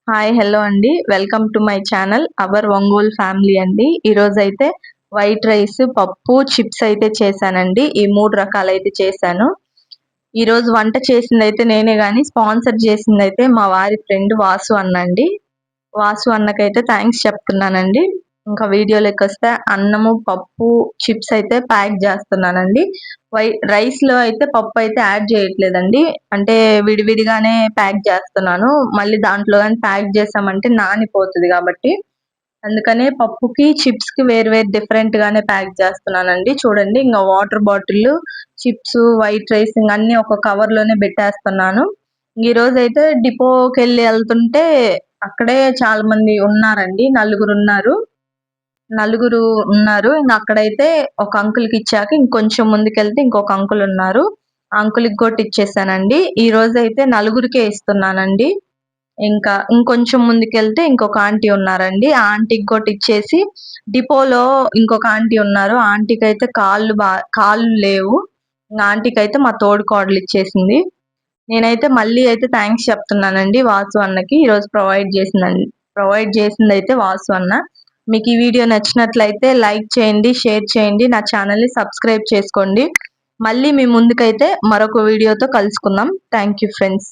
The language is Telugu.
హాయ్ హలో అండి. Welcome to my channel our Ongole family అండి. ఈరోజు అయితే వైట్ రైస్, పప్పు, చిప్స్ అయితే చేశానండి. ఈ 3 రకాలైతే చేశాను. ఈరోజు వంట చేసిందైతే నేనే గాని స్పాన్సర్ చేసిందైతే మా వారి ఫ్రెండ్ వాసు అన్న అండి. వాసు అన్నకైతే థ్యాంక్స్ చెప్తున్నానండి. ఇంకా వీడియోలోకి వస్తే అన్నము, పప్పు, చిప్స్ అయితే ప్యాక్ చేస్తున్నానండి. రైస్ లో అయితే పప్పు అయితే యాడ్ చేయట్లేదండి. అంటే విడివిడిగానే ప్యాక్ చేస్తున్నాను. మళ్ళీ దాంట్లో కానీ ప్యాక్ చేసామంటే నానిపోతుంది కాబట్టి అందుకనే పప్పుకి చిప్స్ కి వేరు వేరు డిఫరెంట్ గానే ప్యాక్ చేస్తున్నానండి. చూడండి, ఇంకా water bottle, chips, white rice ఇంక అన్ని ఒక కవర్ లోనే పెట్టేస్తున్నాను. ఈ రోజు అయితే డిపోకి వెళ్తుంటే అక్కడే చాలా మంది ఉన్నారండి. నలుగురు ఉన్నారు. ఇంక అక్కడైతే ఒక అంకుల్ కి ఇచ్చాక ఇంకొంచెం ముందుకెళ్తే ఇంకొక అంకుల్ ఉన్నారు. ఆ అంకుల్ కి కూడా ఇచ్చేసానండి. ఈ రోజు అయితే నలుగురికే ఇస్తున్నానండి. ఇంకా ఇంకొంచెం ముందుకెళ్తే ఇంకొక ఆంటీ ఉన్నారండి. ఆ ఆంటీకి కూడా ఇచ్చేసి డిపోలో ఇంకొక ఆంటీ ఉన్నారు. ఆ ఆంటీకి అయితే కాళ్ళు లేవు. ఆంటీకి అయితే మా తోడుకోడలు ఇచ్చేసింది. నేనైతే మళ్ళీ అయితే థ్యాంక్స్ చెప్తున్నానండి వాసు అన్నకి. ఈరోజు ప్రొవైడ్ చేసింది అయితే వాసు అన్న. మీకు ఈ వీడియో నచ్చినట్లయితే లైక్ చేయండి, షేర్ చేయండి, నా ఛానల్ని సబ్స్క్రైబ్ చేసుకోండి. మళ్ళీ మీ ముందుకైతే మరొక వీడియోతో కలుసుకుందాం. Thank you friends.